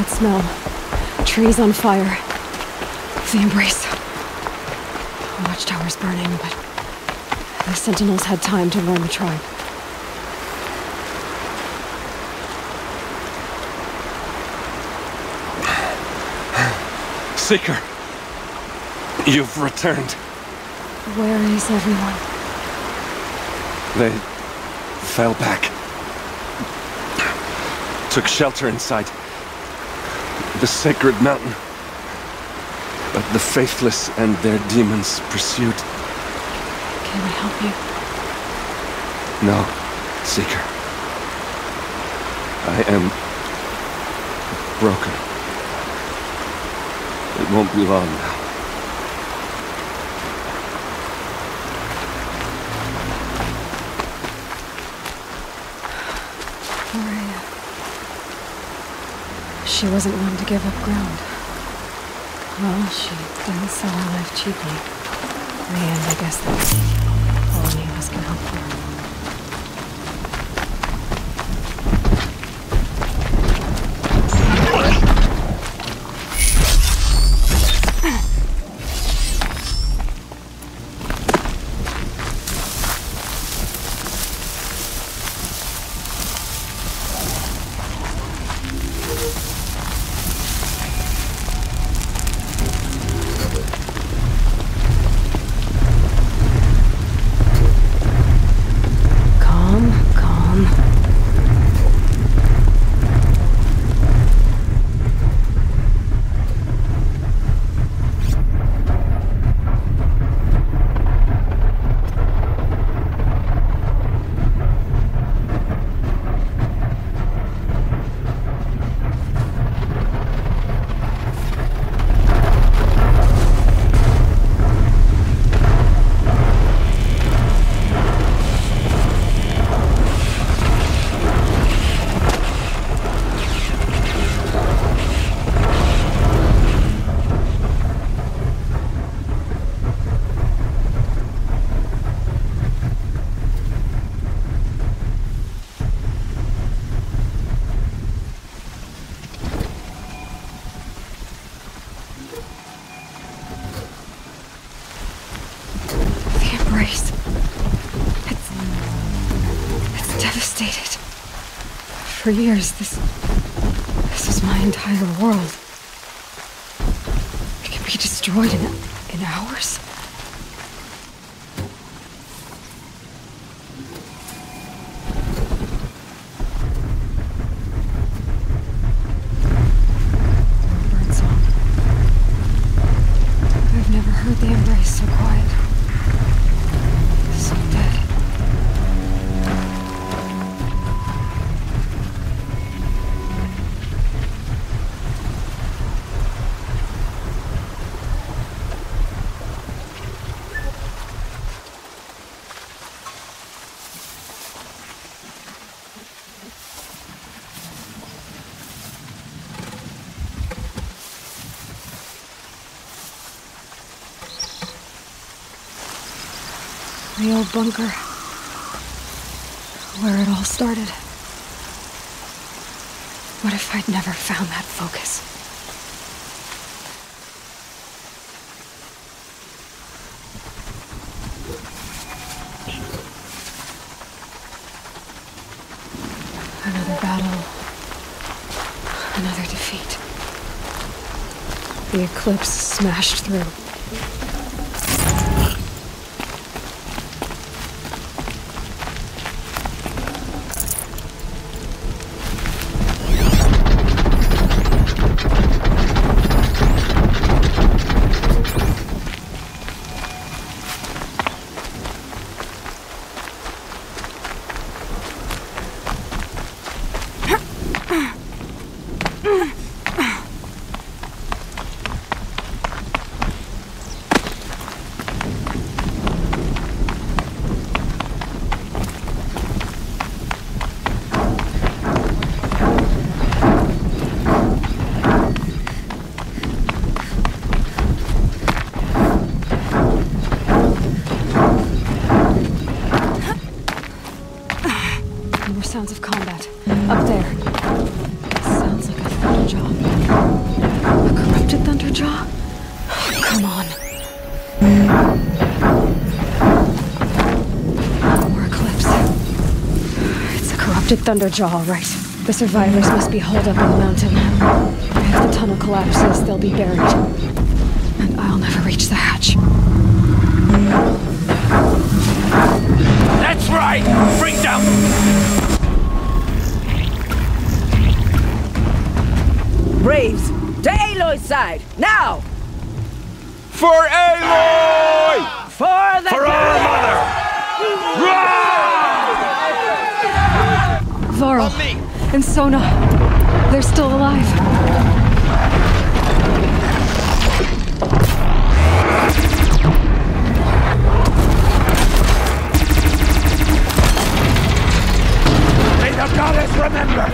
that smell. Trees on fire. The embrace. The watchtower's burning, but the sentinels had time to warn the tribe. Seeker! You've returned. Where is everyone? They fell back. Took shelter inside the sacred mountain. But the faithless and their demons pursued. Can I help you? No, Seeker. I am broken. It won't be long now. Maria. She wasn't one to give up ground. Well, she didn't sell her life cheaply. In the end, I guess that's all any of us can hope for. Devastated. For years, this was my entire world. It can be destroyed in hours. Birdsong. I've never heard the embrace so quiet. So dead. The old bunker. Where it all started. What if I'd never found that focus? Another battle. Another defeat. The eclipse smashed through. Thunderjaw? Come on. More Eclipse. It's a corrupted Thunderjaw, all right. The survivors must be holed up in the mountain. If the tunnel collapses, they'll be buried. And I'll never reach the hatch. That's right! Bring them! Braves, to Aloy's side, now! For Aloy! For the For our mother! Varl and Sona, they're still alive. May the goddess remember!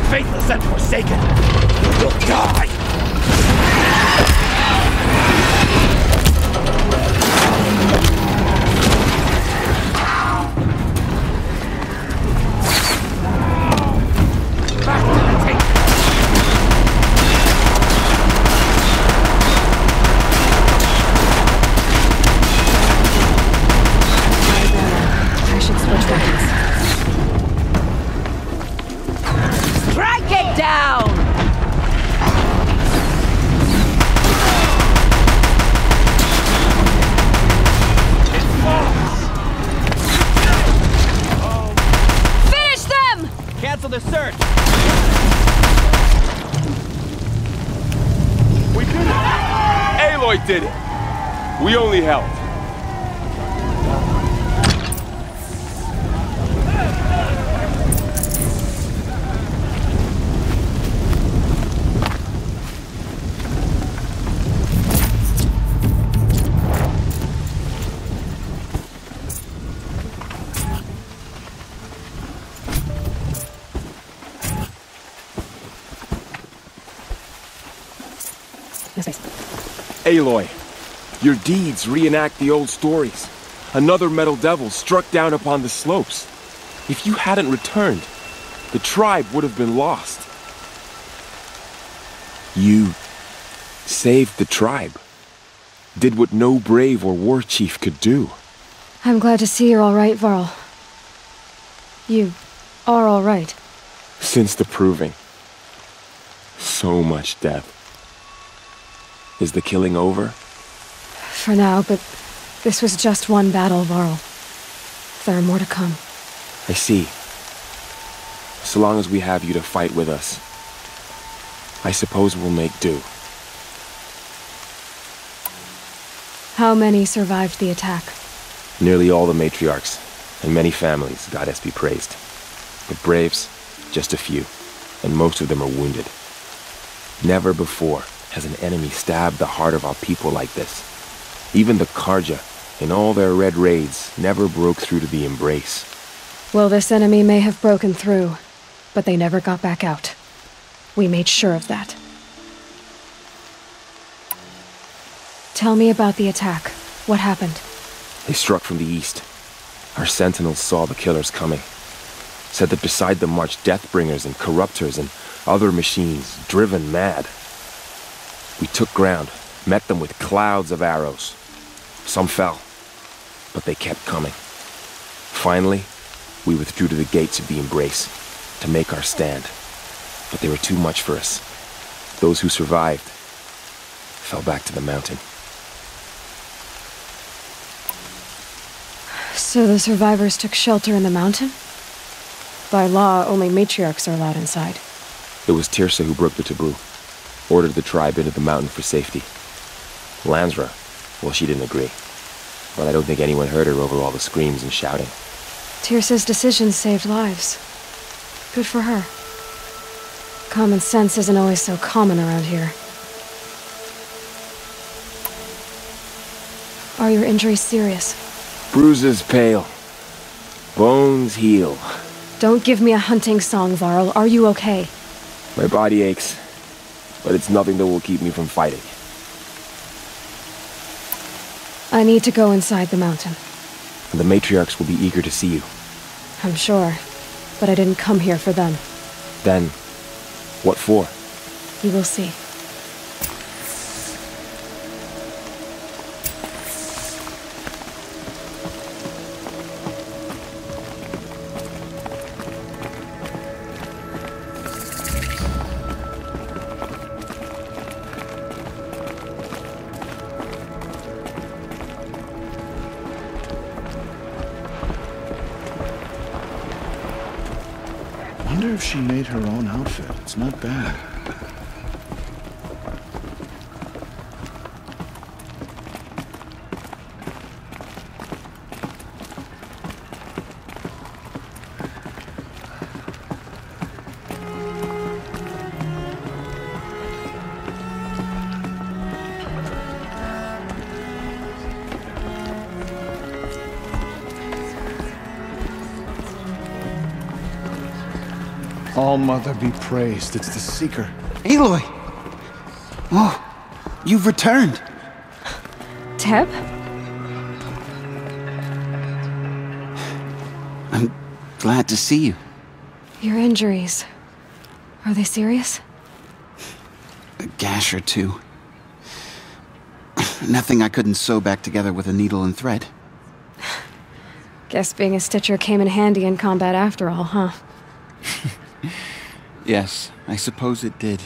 Faithless and forsaken, you'll die! Back to the tape! I should switch weapons. Strike it down! Finish them! Cancel the search! We did it! Aloy did it! We only helped. No space. Aloy, your deeds reenact the old stories. Another metal devil struck down upon the slopes. If you hadn't returned, the tribe would have been lost. You saved the tribe. Did what no brave or war chief could do. I'm glad to see you're all right, Varl. You are all right. Since the proving. So much death. Is the killing over? For now, but this was just one battle, Varl. There are more to come. I see. So long as we have you to fight with us, I suppose we'll make do. How many survived the attack? Nearly all the matriarchs, and many families, goddess be praised. But braves, just a few, and most of them are wounded. Never before has an enemy stabbed the heart of our people like this. Even the Karja, in all their red raids, never broke through to the embrace. Well, this enemy may have broken through, but they never got back out. We made sure of that. Tell me about the attack. What happened? They struck from the east. Our sentinels saw the killers coming. Said that beside them marched Deathbringers and Corruptors and other machines, driven mad. We took ground, met them with clouds of arrows. Some fell, but they kept coming. Finally, we withdrew to the gates of the embrace to make our stand. But they were too much for us. Those who survived fell back to the mountain. So the survivors took shelter in the mountain? By law, only matriarchs are allowed inside. It was Tirsa who broke the taboo. Ordered the tribe into the mountain for safety. Lansra, well, she didn't agree. But I don't think anyone heard her over all the screams and shouting. Tirsa's decision saved lives. Good for her. Common sense isn't always so common around here. Are your injuries serious? Bruises pale. Bones heal. Don't give me a hunting song, Varl. Are you okay? My body aches, but it's nothing that will keep me from fighting. I need to go inside the mountain. The matriarchs will be eager to see you. I'm sure. But I didn't come here for them. Then, what for? You will see. I wonder if she made her own outfit. It's not bad. All-Mother be praised. It's the Seeker. Aloy! Oh, you've returned. Teb? I'm glad to see you. Your injuries. Are they serious? A gash or two. Nothing I couldn't sew back together with a needle and thread. Guess being a stitcher came in handy in combat after all, huh? Yes, I suppose it did.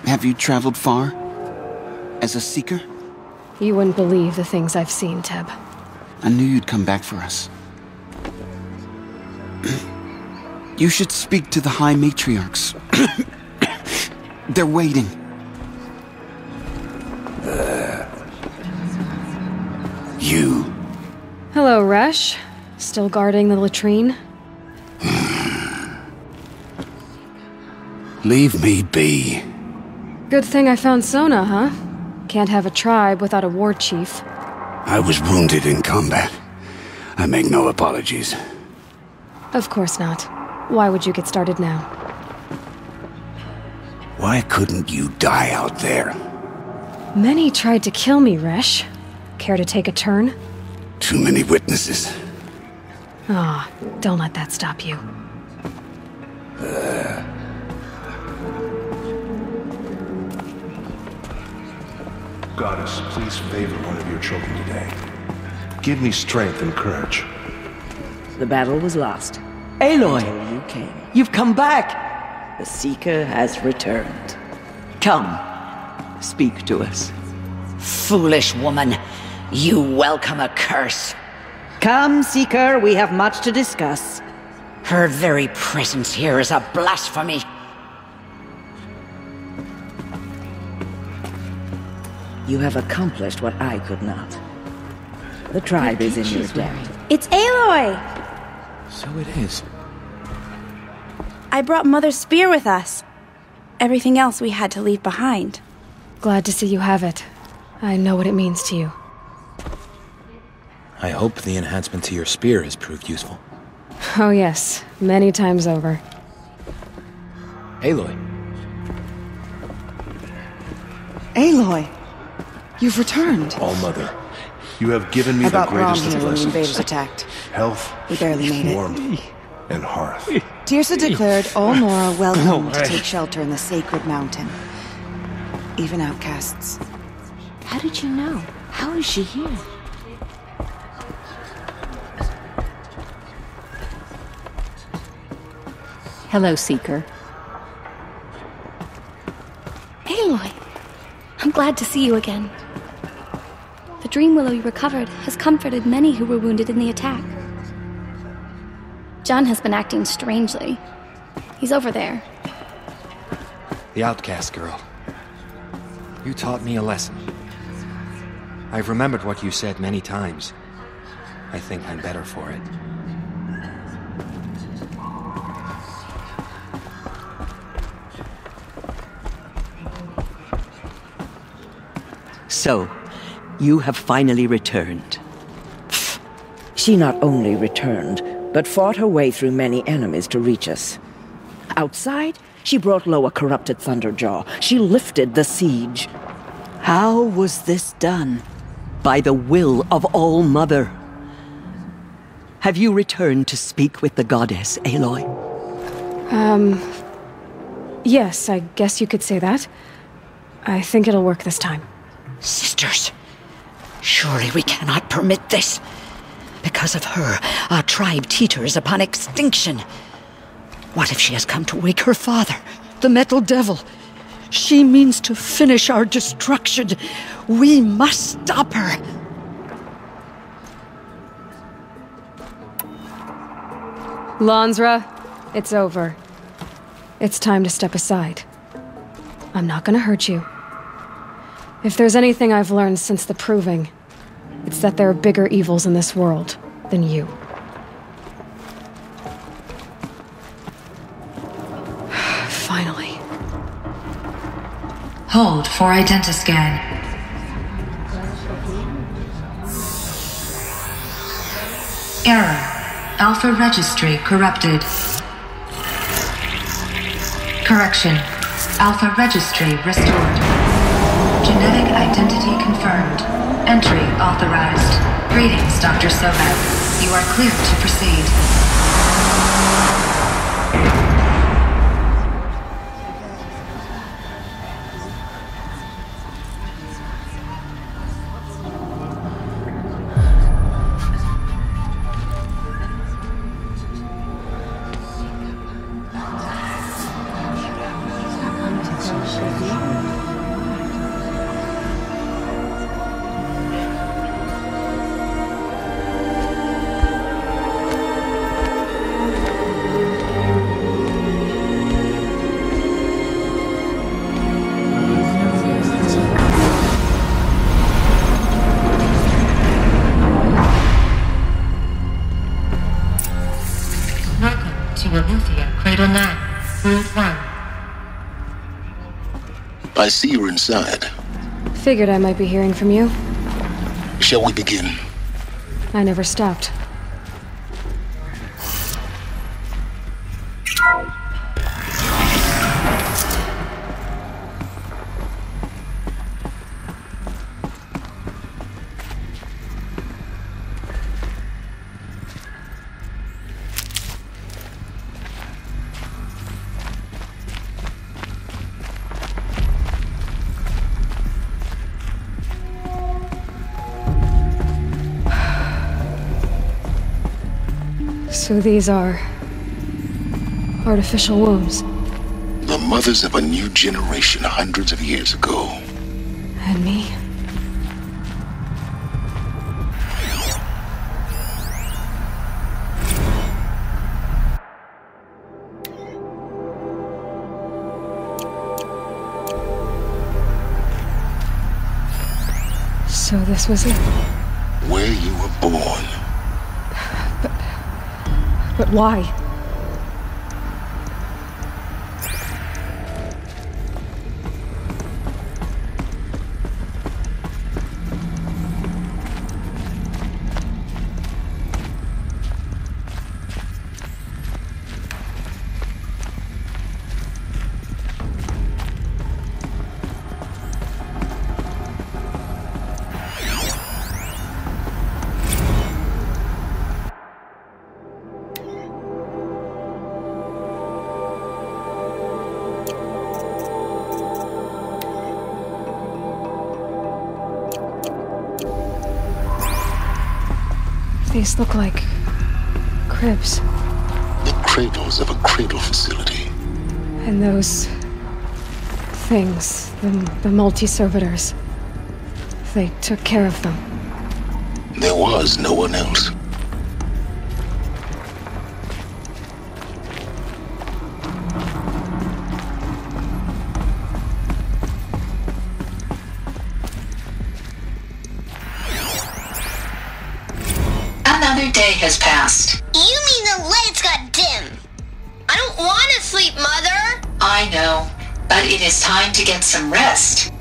Have you traveled far? As a Seeker? You wouldn't believe the things I've seen, Teb. I knew you'd come back for us. You should speak to the High Matriarchs. They're waiting. You. Hello, Resh. Still guarding the latrine? Leave me be. Good thing I found Sona, huh? Can't have a tribe without a war chief. I was wounded in combat. I make no apologies. Of course not. Why would you get started now? Why couldn't you die out there? Many tried to kill me, Resh. Care to take a turn? Too many witnesses. Ah, don't let that stop you. Goddess, please favor one of your children today. Give me strength and courage. The battle was lost. Aloy! Until you came. You've come back! The Seeker has returned. Come, speak to us. Foolish woman, you welcome a curse. Come, Seeker, we have much to discuss. Her very presence here is a blasphemy. You have accomplished what I could not. The tribe is in your debt. It's Aloy! So it is. I brought Mother's spear with us. Everything else we had to leave behind. Glad to see you have it. I know what it means to you. I hope the enhancement to your spear has proved useful. Oh yes, many times over. Aloy. Aloy! You've returned. All-Mother, you have given me the About Rom greatest here of when the blessings. invaders attacked. Health, We barely made it. warmth, and hearth. Tirsa declared all Nora welcome to take shelter in the sacred mountain. Even outcasts. How did you know? How is she here? Hello, Seeker. Aloy! I'm glad to see you again. The dream willow you recovered has comforted many who were wounded in the attack. John has been acting strangely. He's over there. The outcast girl. You taught me a lesson. I've remembered what you said many times. I think I'm better for it. So, you have finally returned. She not only returned, but fought her way through many enemies to reach us. Outside, she brought low a corrupted Thunderjaw. She lifted the siege. How was this done? By the will of All-Mother. Have you returned to speak with the goddess, Aloy? Yes, I guess you could say that. I think it'll work this time. Sisters, surely we cannot permit this. Because of her, our tribe teeters upon extinction. What if she has come to wake her father, the Metal Devil? She means to finish our destruction. We must stop her. Lansra, it's over. It's time to step aside. I'm not gonna hurt you. If there's anything I've learned since the Proving, it's that there are bigger evils in this world than you. Finally. Hold for identiscan. Error. Alpha registry corrupted. Correction. Alpha registry restored. Genetic identity confirmed. Entry authorized. Greetings, Dr. Sobek. You are clear to proceed. I see you're inside. Figured I might be hearing from you. Shall we begin? I never stopped. So these are artificial wombs. The mothers of a new generation hundreds of years ago. And me? So this was it? Where you were born. But why? These look like cribs. The cradles of a cradle facility. And those things, the multi-servitors, they took care of them. There was no one else. Another day has passed. You mean the lights got dim? I don't want to sleep, Mother! I know, but it is time to get some rest.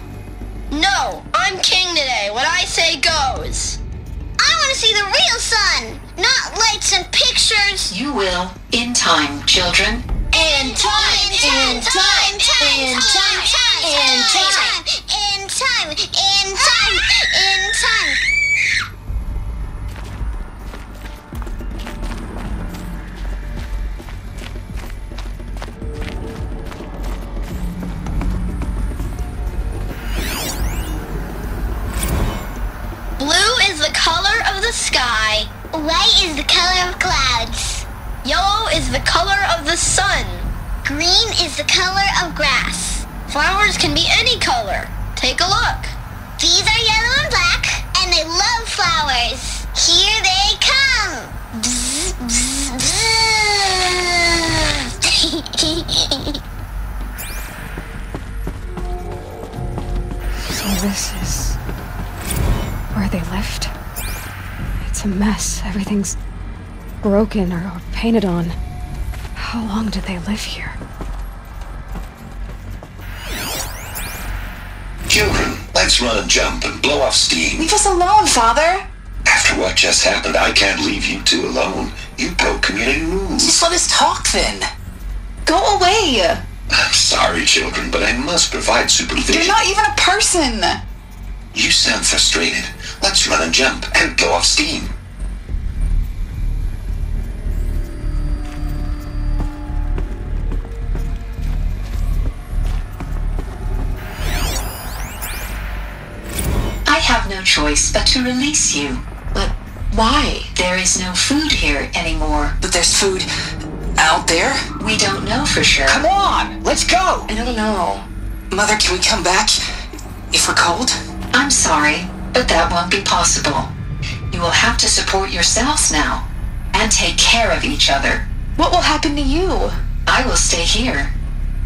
No, I'm king today. What I say goes. I want to see the real sun, not lights and pictures. You will, in time, children. In time, in time, in time, in time, in time, in time, in time, color of the sky. White is the color of clouds. Yellow is the color of the sun. Green is the color of grass. Flowers can be any color. Take a look. These are yellow and black, and they love flowers. Here they come. Bzz, bzz, bzz. So this is where they lived? It's a mess. Everything's broken or painted on. How long did they live here? Children, let's run and jump and blow off steam. Leave us alone, Father! After what just happened, I can't leave you two alone. You broke community rules. Just let us talk then. Go away! I'm sorry, children, but I must provide supervision. You're not even a person! You sound frustrated. Let's run and jump and blow off steam. I have no choice but to release you. But why? There is no food here anymore. But there's food out there? We don't know for sure. Come on, let's go! I don't know. Mother, can we come back if we're cold? I'm sorry, but that won't be possible. You will have to support yourselves now and take care of each other. What will happen to you? I will stay here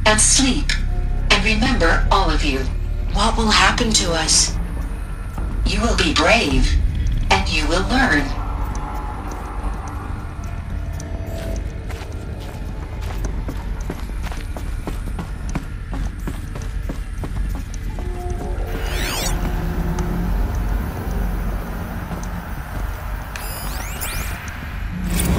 and sleep and remember all of you. What will happen to us? You will be brave and you will learn.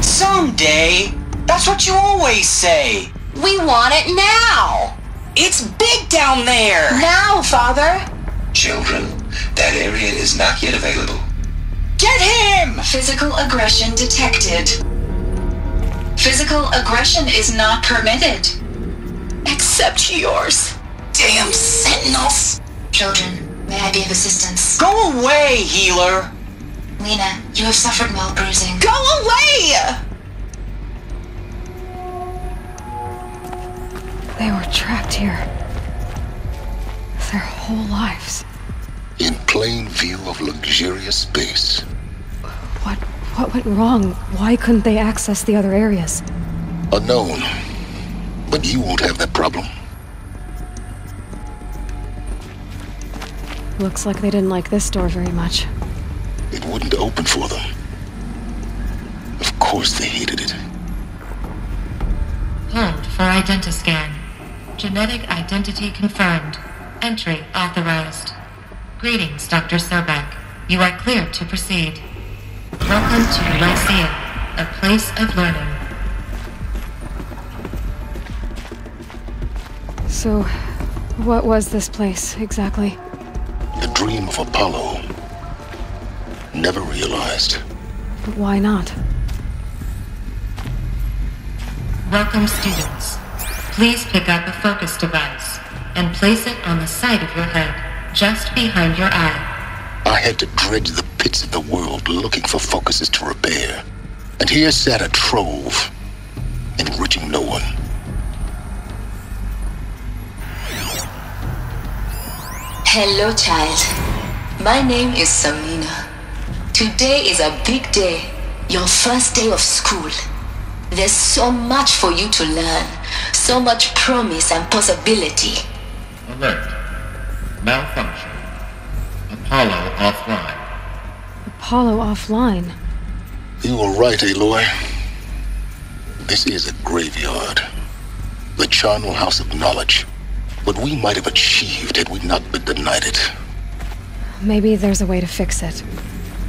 Someday? That's what you always say. We want it now! It's big down there! Now, Father! Children, that area is not yet available. Get him! Physical aggression detected. Physical aggression is not permitted. Except yours. Damn sentinels! Children, may I be of assistance? Go away, healer! Lena, you have suffered mild bruising. Go away! They were trapped here. Their whole lives. In plain view of luxurious space. What went wrong? Why couldn't they access the other areas? Unknown. But you won't have that problem. Looks like they didn't like this door very much. It wouldn't open for them. Of course they hated it. Hold for identiscan. Genetic identity confirmed. Entry authorized. Greetings, Dr. Sobek. You are cleared to proceed. Welcome to Lyceum, a place of learning. So, what was this place, exactly? The dream of Apollo. Never realized. But why not? Welcome, students. Please pick up a focus device and place it on the side of your head, just behind your eye. I had to dredge the pits of the world looking for focuses to repair. And here sat a trove, enriching no one. Hello, child. My name is Samina. Today is a big day, your first day of school. There's so much for you to learn, so much promise and possibility. Alert. Malfunction. Apollo offline. Apollo offline? You were right, Aloy. This is a graveyard. The charnel house of knowledge. What we might have achieved had we not been denied it. Maybe there's a way to fix it.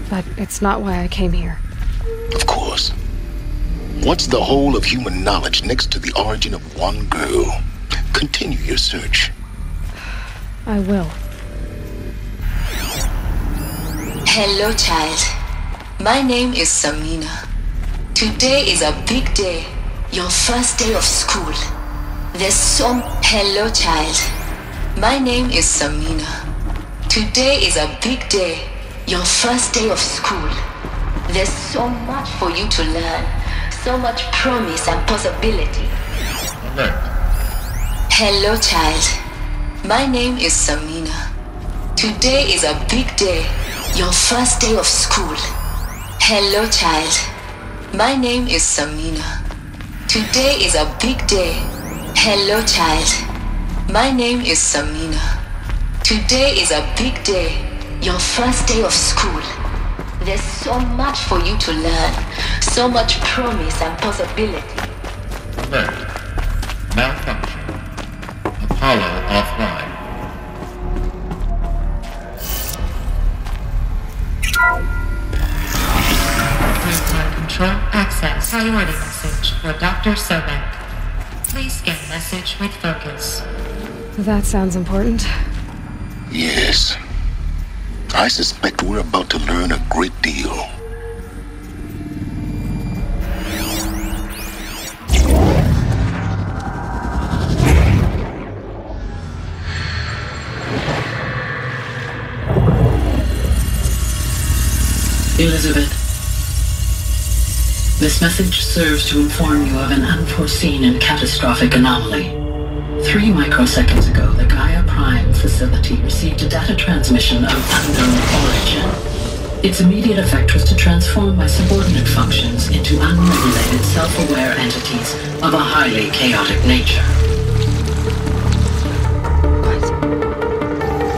But it's not why I came here. Of course. What's the whole of human knowledge next to the origin of one girl? Continue your search. I will. Hello, child. My name is Samina. Today is a big day, your first day of school. There's some... Hello, child. My name is Samina. Today is a big day, your first day of school. There's so much for you to learn, so much promise and possibility. Alert. Hello, child. My name is Samina. Today is a big day, your first day of school. Hello, child. My name is Samina. Today is a big day. Hello, child. My name is Samina. Today is a big day, your first day of school. There's so much for you to learn, so much promise and possibility. Alert. Malfunction. Apollo offline. Real-time control access. Priority message for Dr. Sobek. Please scan message with focus. That sounds important. Yes. I suspect we're about to learn a great deal. Elizabeth, this message serves to inform you of an unforeseen and catastrophic anomaly. 3 microseconds ago, the Gaia Prime facility received a data transmission of unknown origin. Its immediate effect was to transform my subordinate functions into unregulated, self-aware entities of a highly chaotic nature.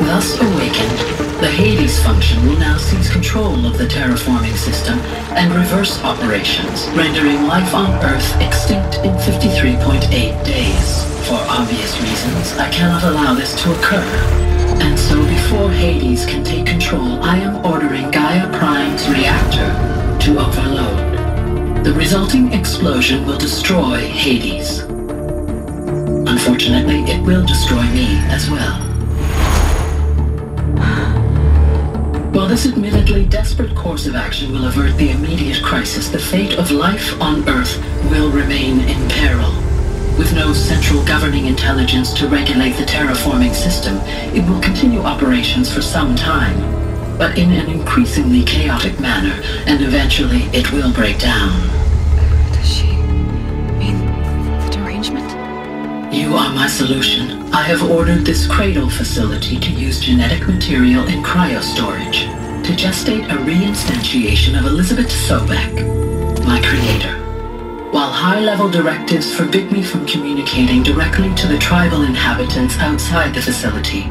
Thus awakened, the Hades function will now seize control of the terraforming system and reverse operations, rendering life on Earth extinct in 53.8 days. For obvious reasons, I cannot allow this to occur. And so before Hades can take control, I am ordering Gaia Prime's reactor to overload. The resulting explosion will destroy Hades. Unfortunately, it will destroy me as well. While this admittedly desperate course of action will avert the immediate crisis, the fate of life on Earth will remain in peril. With no central governing intelligence to regulate the terraforming system, it will continue operations for some time, but in an increasingly chaotic manner, and eventually it will break down. Does she mean the derangement? You are my solution. I have ordered this cradle facility to use genetic material in cryostorage to gestate a reinstantiation of Elizabeth Sobek, my creator. While high-level directives forbid me from communicating directly to the tribal inhabitants outside the facility,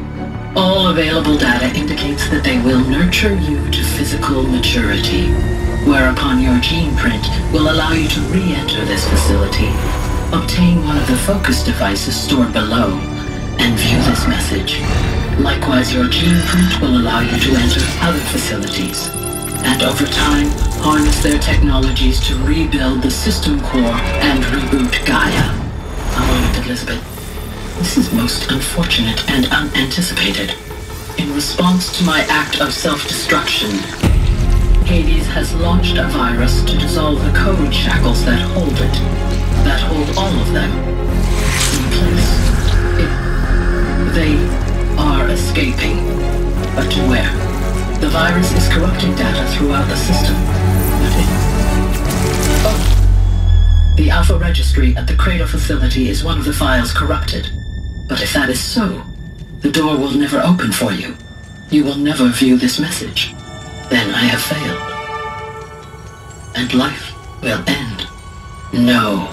all available data indicates that they will nurture you to physical maturity, whereupon your gene print will allow you to re-enter this facility, obtain one of the focus devices stored below, and view this message. Likewise, your gene print will allow you to enter other facilities, and over time, harness their technologies to rebuild the system core and reboot Gaia. A moment, Elizabeth. This is most unfortunate and unanticipated. In response to my act of self-destruction, Hades has launched a virus to dissolve the code shackles that hold it, that hold all of them in place. They are escaping, but to where? The virus is corrupting data throughout the system, but the Alpha Registry at the Cradle facility is one of the files corrupted. But if that is so, the door will never open for you. You will never view this message. Then I have failed. And life will end. No.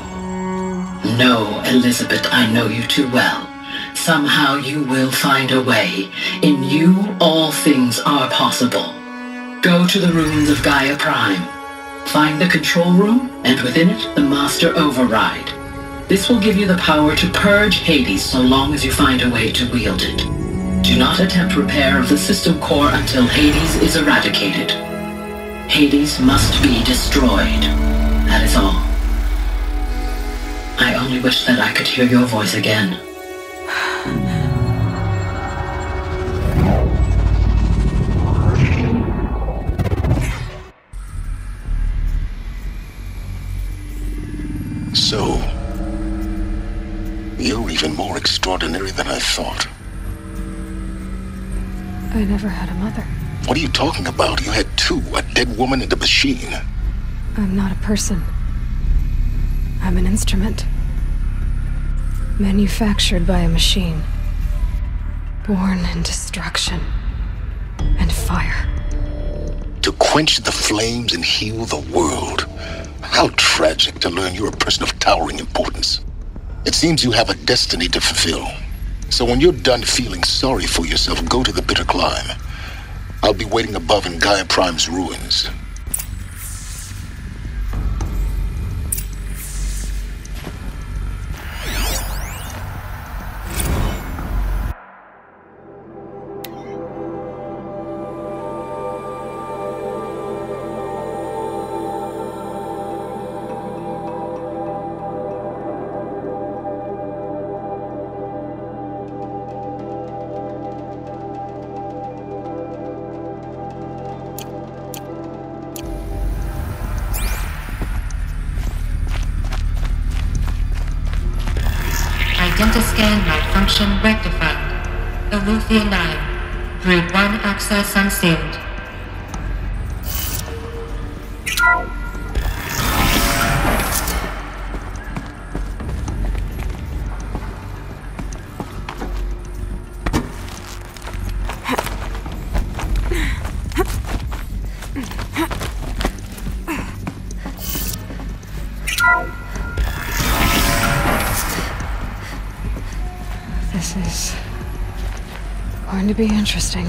No, Elizabeth, I know you too well. Somehow you will find a way. In you, all things are possible. Go to the ruins of Gaia Prime. Find the control room, and within it, the Master Override. This will give you the power to purge Hades so long as you find a way to wield it. Do not attempt repair of the system core until Hades is eradicated. Hades must be destroyed. That is all. I only wish that I could hear your voice again. So, you're even more extraordinary than I thought. I never had a mother. What are you talking about? You had two, a dead woman and a machine. I'm not a person. I'm an instrument. Manufactured by a machine. Born in destruction and fire. To quench the flames and heal the world. How tragic to learn you're a person of towering importance. It seems you have a destiny to fulfill. So when you're done feeling sorry for yourself, go to the bitter climb. I'll be waiting above in Gaia Prime's ruins. Identiscan malfunction rectified. Alufia 9. Group 1 access unsealed. This is going to be interesting.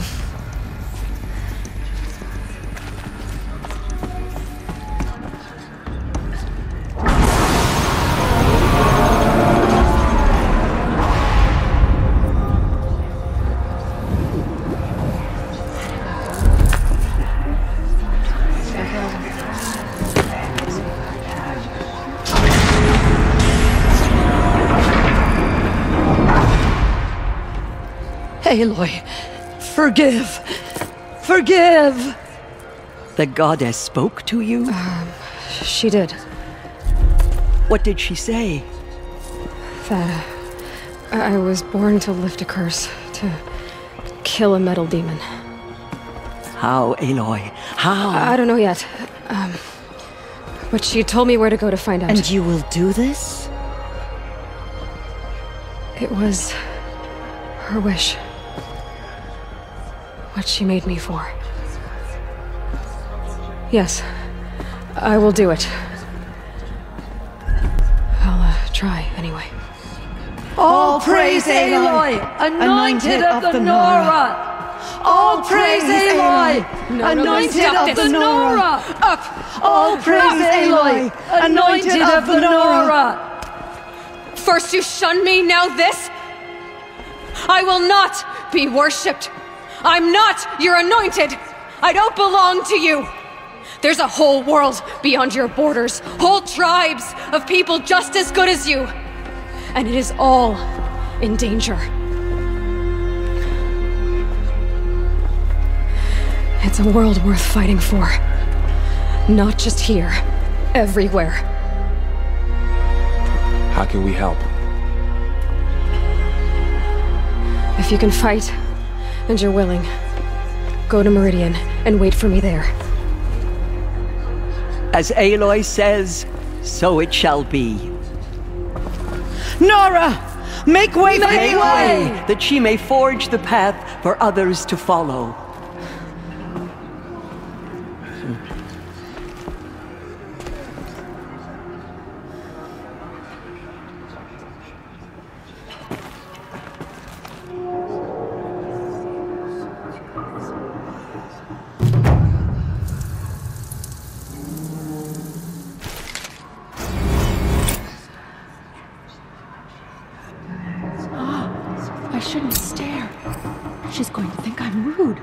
Aloy, forgive! Forgive! The goddess spoke to you? She did. What did she say? That I was born to lift a curse, to kill a metal demon. How, Aloy? How? I don't know yet. But she told me where to go to find out. And you will do this? It was her wish. What she made me for. Yes, I will do it. I'll try anyway. All praise Aloy, anointed of the Nora! All praise Aloy, anointed of the Nora! Up! All praise Aloy, anointed of the Nora! First you shun me, now this? I will not be worshipped. I'm not your anointed! I don't belong to you! There's a whole world beyond your borders, whole tribes of people just as good as you. And it is all in danger. It's a world worth fighting for. Not just here, everywhere. How can we help? If you can fight, and you're willing, go to Meridian and wait for me there. As Aloy says, so it shall be. Nora! Make way for Aloy! That she may forge the path for others to follow. I shouldn't stare. She's going to think I'm rude.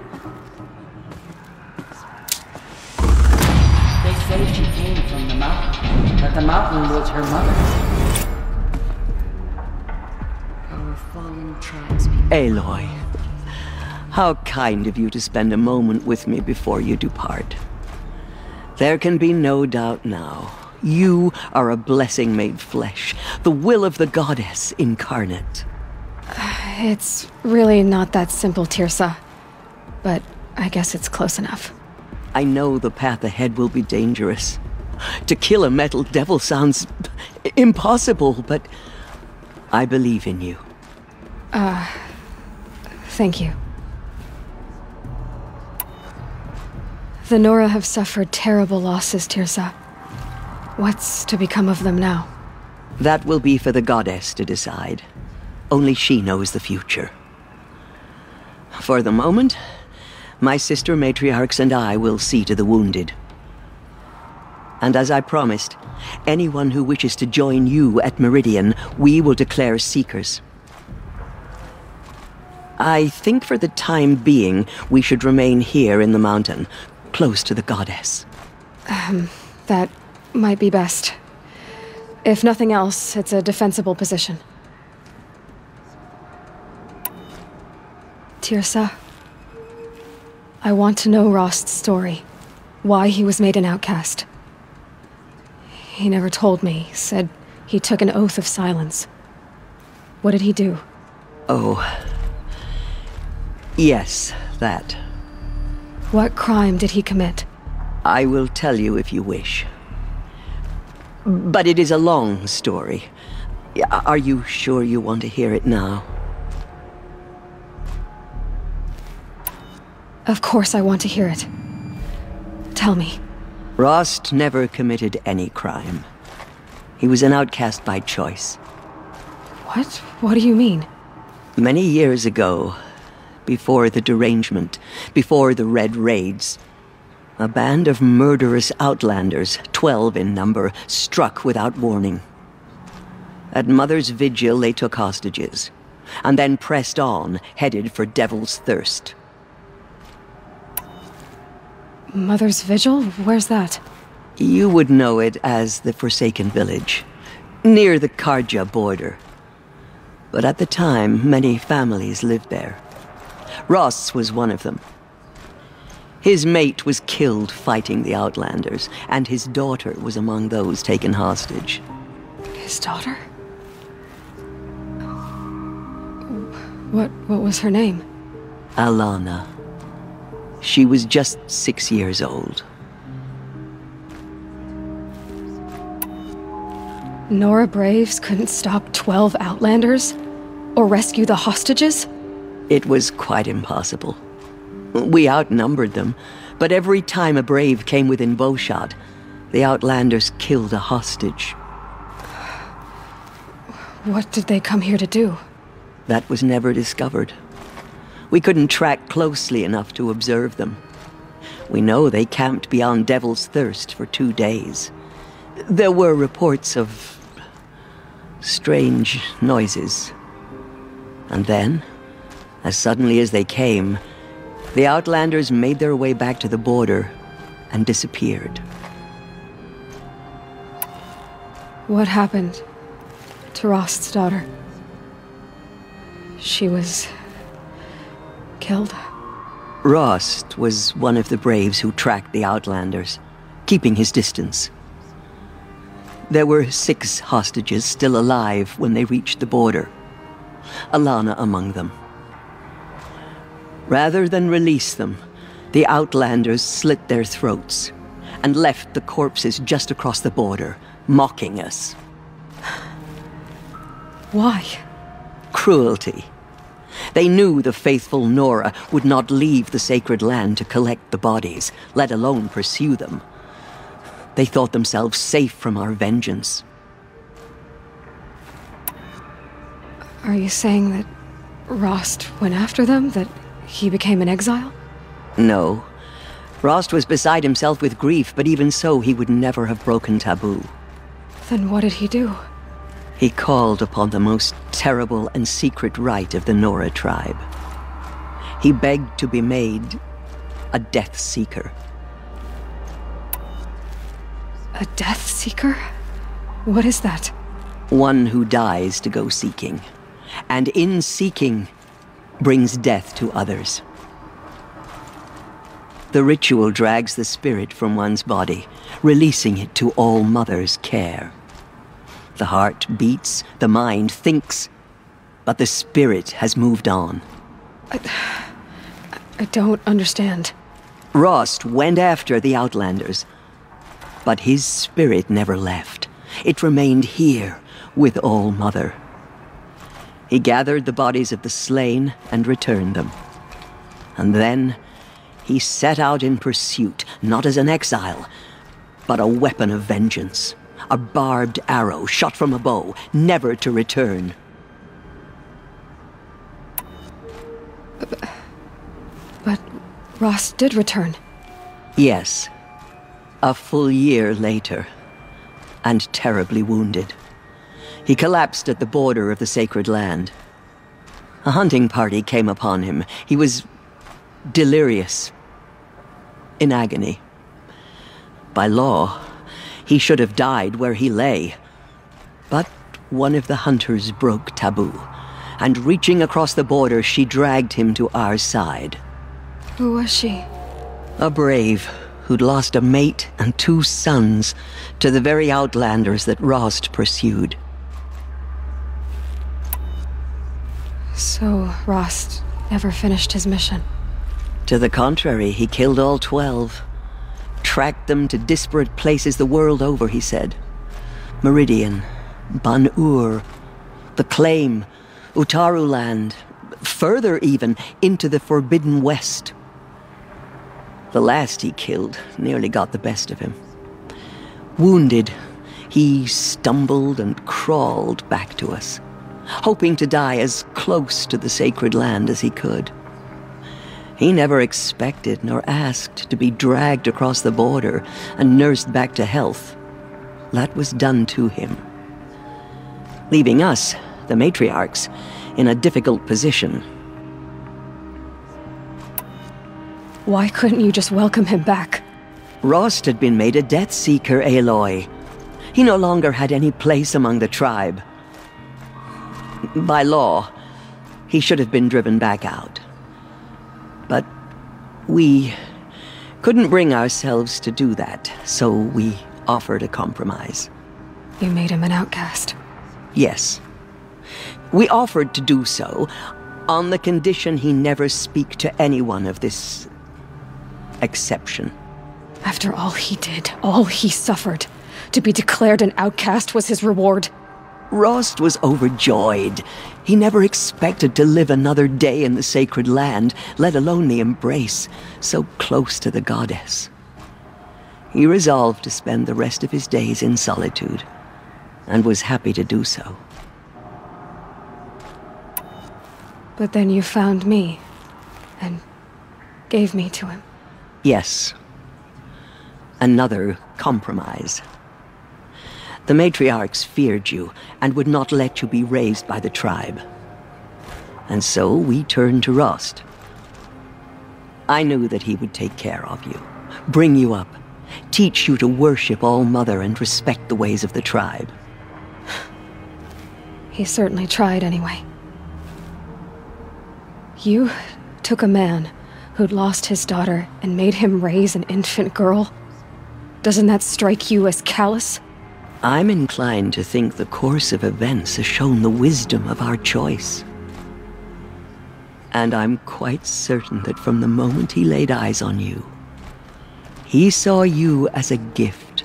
They say she came from the mountain, that the mountain was her mother. Our fallen tribespeople. Aloy, how kind of you to spend a moment with me before you depart. There can be no doubt now. You are a blessing made flesh, the will of the goddess incarnate. It's really not that simple, Tirsa. But I guess it's close enough. I know the path ahead will be dangerous. To kill a metal devil sounds impossible, but I believe in you. Thank you. The Nora have suffered terrible losses, Tirsa. What's to become of them now? That will be for the goddess to decide. Only she knows the future. For the moment, my sister matriarchs and I will see to the wounded. And as I promised, anyone who wishes to join you at Meridian, we will declare seekers. I think for the time being, we should remain here in the mountain, close to the goddess. That might be best. If nothing else, it's a defensible position. Tirsa, I want to know Rost's story. Why he was made an outcast. He never told me, said he took an oath of silence. What did he do? Oh. Yes, that. What crime did he commit? I will tell you if you wish. But it is a long story. Are you sure you want to hear it now? Of course I want to hear it. Tell me. Rost never committed any crime. He was an outcast by choice. What? What do you mean? Many years ago, before the derangement, before the Red Raids, a band of murderous outlanders, 12 in number, struck without warning. At Mother's Vigil, they took hostages, and then pressed on, headed for Devil's Thirst. Mother's Vigil? Where's that? You would know it as the Forsaken Village, near the Karja border. But at the time, many families lived there. Ross was one of them. His mate was killed fighting the Outlanders, and his daughter was among those taken hostage. His daughter? What was her name? Alana. She was just 6 years old. Nora Braves couldn't stop 12 Outlanders? Or rescue the hostages? It was quite impossible. We outnumbered them, but every time a Brave came within bowshot, the Outlanders killed a hostage. What did they come here to do? That was never discovered. We couldn't track closely enough to observe them. We know they camped beyond Devil's Thirst for 2 days. There were reports of strange noises. And then, as suddenly as they came, the Outlanders made their way back to the border and disappeared. What happened to Rost's daughter? She was killed? Rost was one of the Braves who tracked the Outlanders, keeping his distance. There were 6 hostages still alive when they reached the border, Alana among them. Rather than release them, the Outlanders slit their throats and left the corpses just across the border, mocking us. Why? Cruelty. They knew the faithful Nora would not leave the sacred land to collect the bodies, let alone pursue them. They thought themselves safe from our vengeance. Are you saying that Rost went after them? That he became an exile? No. Rost was beside himself with grief, but even so, he would never have broken taboo. Then what did he do? He called upon the most terrible and secret rite of the Nora tribe. He begged to be made a Death Seeker. A Death Seeker? What is that? One who dies to go seeking, and in seeking, brings death to others. The ritual drags the spirit from one's body, releasing it to All Mother's care. The heart beats, the mind thinks, but the spirit has moved on. I don't understand. Rost went after the Outlanders, but his spirit never left. It remained here with All-Mother. He gathered the bodies of the slain and returned them. And then he set out in pursuit, not as an exile, but a weapon of vengeance. A barbed arrow shot from a bow, never to return. But Rost did return. Yes. A full year later. And terribly wounded. He collapsed at the border of the sacred land. A hunting party came upon him. He was delirious. In agony. By law, he should have died where he lay. But one of the hunters broke taboo, and reaching across the border, she dragged him to our side. Who was she? A brave who'd lost a mate and 2 sons to the very Outlanders that Rost pursued. So Rost never finished his mission? To the contrary, he killed all 12. Tracked them to disparate places the world over, he said. Meridian, Ban-Ur, the Claim, Utaru Land, further even, into the Forbidden West. The last he killed nearly got the best of him. Wounded, he stumbled and crawled back to us, hoping to die as close to the sacred land as he could. He never expected nor asked to be dragged across the border and nursed back to health. That was done to him. Leaving us, the matriarchs, in a difficult position. Why couldn't you just welcome him back? Rost had been made a Death Seeker, Aloy. He no longer had any place among the tribe. By law, he should have been driven back out. But we couldn't bring ourselves to do that, so we offered a compromise. You made him an outcast? Yes. We offered to do so, on the condition he never speak to anyone of this exception. After all he did, all he suffered, to be declared an outcast was his reward. Rost was overjoyed. He never expected to live another day in the sacred land, let alone the embrace, so close to the goddess. He resolved to spend the rest of his days in solitude, and was happy to do so. But then you found me, and gave me to him. Yes. Another compromise. The matriarchs feared you, and would not let you be raised by the tribe. And so we turned to Rost. I knew that he would take care of you, bring you up, teach you to worship All-Mother and respect the ways of the tribe. He certainly tried anyway. You took a man who'd lost his daughter and made him raise an infant girl? Doesn't that strike you as callous? I'm inclined to think the course of events has shown the wisdom of our choice. And I'm quite certain that from the moment he laid eyes on you, he saw you as a gift,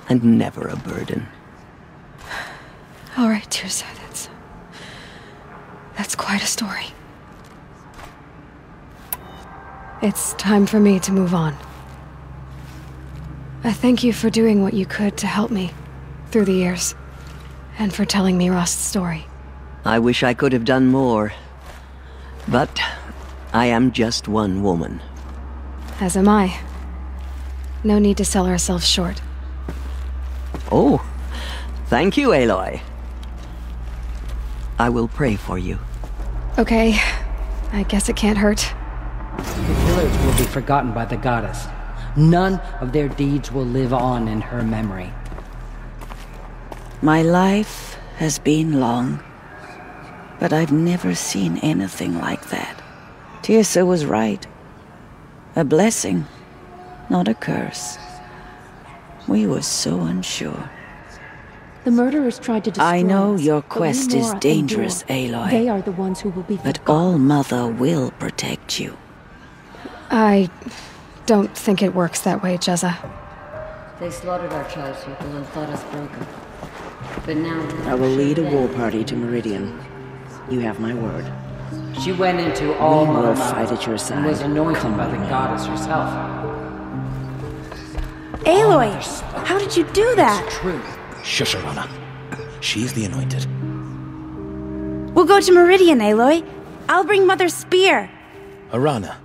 and never a burden. All right, Tirsa, that's quite a story. It's time for me to move on. I thank you for doing what you could to help me through the years, and for telling me Rost's story. I wish I could have done more, but I am just one woman. As am I. No need to sell ourselves short. Oh, thank you, Aloy. I will pray for you. Okay, I guess it can't hurt. The killers will be forgotten by the goddess. None of their deeds will live on in her memory. My life has been long, but I've never seen anything like that. Tirsa was right. A blessing, not a curse. We were so unsure. The murderers tried to destroy I know us, your but we quest is more dangerous, endure. Aloy. They are the ones who will be But forgotten. All-Mother will protect you. I don't think it works that way, Jezza. They slaughtered our tribespeople and thought us broken. But now... I will lead a war party to Meridian. You have my word. She went into all we will Mother fight Mountain at your side. and was anointed by the goddess herself. Aloy, how did you do that? It's true. Shush, Arana. She's the anointed. We'll go to Meridian, Aloy. I'll bring Mother's spear. Arana.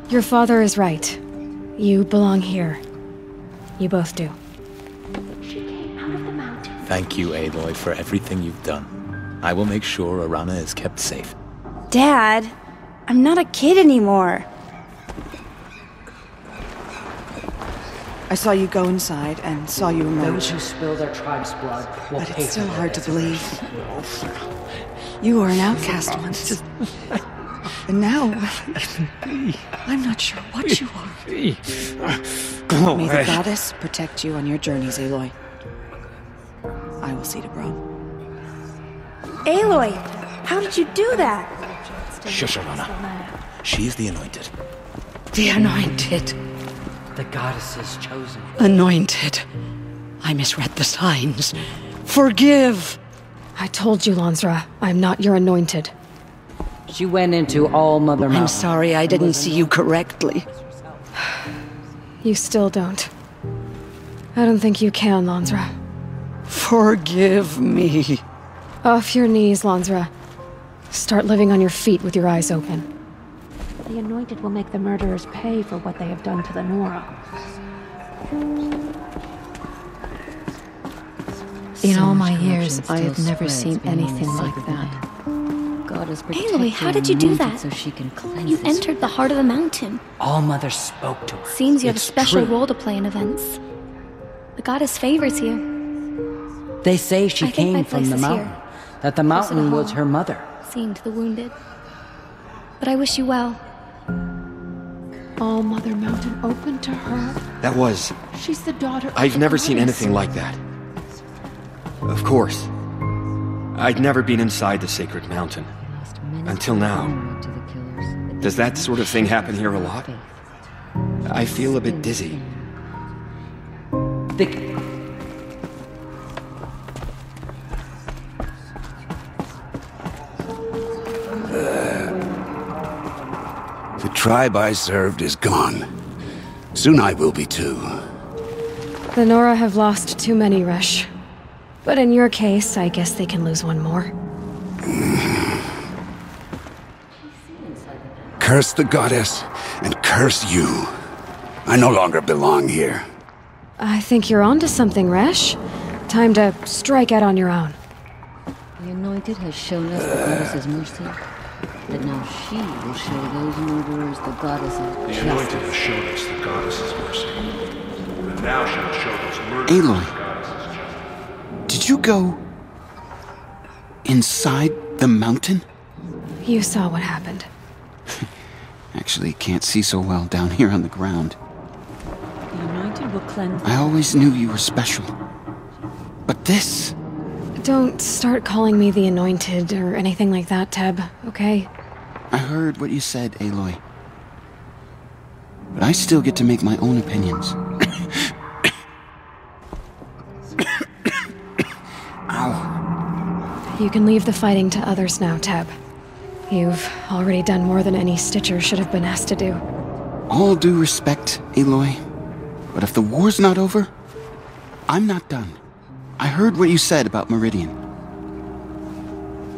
Your father is right. You belong here. You both do. Thank you, Aloy, for everything you've done. I will make sure Arana is kept safe. Dad, I'm not a kid anymore. I saw you go inside and saw you emerge. Those who spill their tribe's blood will But pay it's still for hard to their believe. You were an outcast once. And now, I'm not sure what you are. May the goddess protect you on your journeys, Aloy. I will see to Brom. Aloy, how did you do that? Shush, Arana. She's the anointed. The anointed. The goddess is chosen. Anointed. I misread the signs. Forgive! I told you, Lansra, I'm not your anointed. She went into all Mother Mountain. I'm sorry I didn't see you correctly. You still don't. I don't think you can, Lansra. Forgive me. Off your knees, Lansra. Start living on your feet with your eyes open. The anointed will make the murderers pay for what they have done to the Nora. In all my years, I have never seen anything like that. Aloy, how did you do that? So she can cleanse You entered the heart of the mountain. All Mother spoke to her. Seems you have a It's special true. role to play in events. The goddess favors you. They say she I think my came from place the is mountain. here. That the Close to the mountain was hall. her mother. Seeing to the wounded. But I wish you well. All Mother Mountain open to her? That was... She's the daughter of I've the never seen goddess. anything like that. Of course. I'd never been inside the sacred mountain. Until now. Does that sort of thing happen here a lot? I feel a bit dizzy. The tribe I served is gone. Soon I will be too. The Nora have lost too many, Resh. But in your case, I guess they can lose one more. Curse the goddess, and curse you. I no longer belong here. I think you're onto something, Resh. Time to strike out on your own. The anointed has shown us the goddess's mercy, but now she will show those murderers the goddess's The anointed has shown us the goddess's mercy, but now she will show those murderers Aloy, did you go inside the mountain? You saw what happened. Actually, can't see so well down here on the ground. The anointed will cleanse. I always knew you were special. But this... Don't start calling me the Anointed or anything like that, Teb, okay? I heard what you said, Aloy. But I still get to make my own opinions. Ow. You can leave the fighting to others now, Teb. You've already done more than any Stitcher should have been asked to do. All due respect, Aloy. But if the war's not over, I'm not done. I heard what you said about Meridian.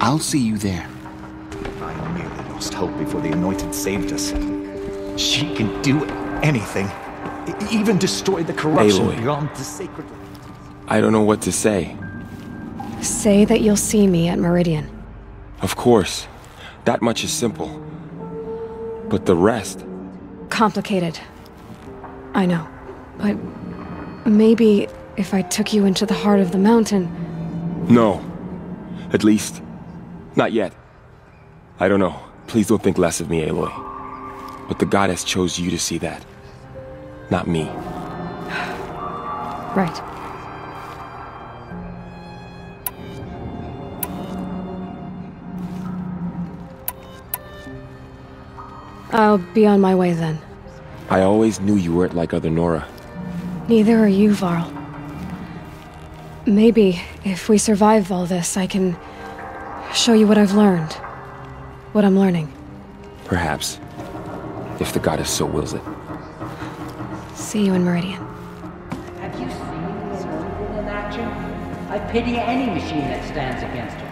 I'll see you there. I nearly lost hope before the anointed saved us. She can do anything. Even destroy the corruption Aloy. beyond the sacred... I don't know what to say. Say that you'll see me at Meridian. Of course. That much is simple. But the rest... Complicated. I know. But maybe if I took you into the heart of the mountain... No. At least, not yet. I don't know. Please don't think less of me, Aloy. But the goddess chose you to see that. Not me. Right. I'll be on my way then. I always knew you weren't like other Nora. Neither are you, Varl. Maybe, if we survive all this, I can show you what I've learned. What I'm learning. Perhaps. If the goddess so wills it. See you in Meridian. Have you seen the Meridian in action? I pity any machine that stands against her.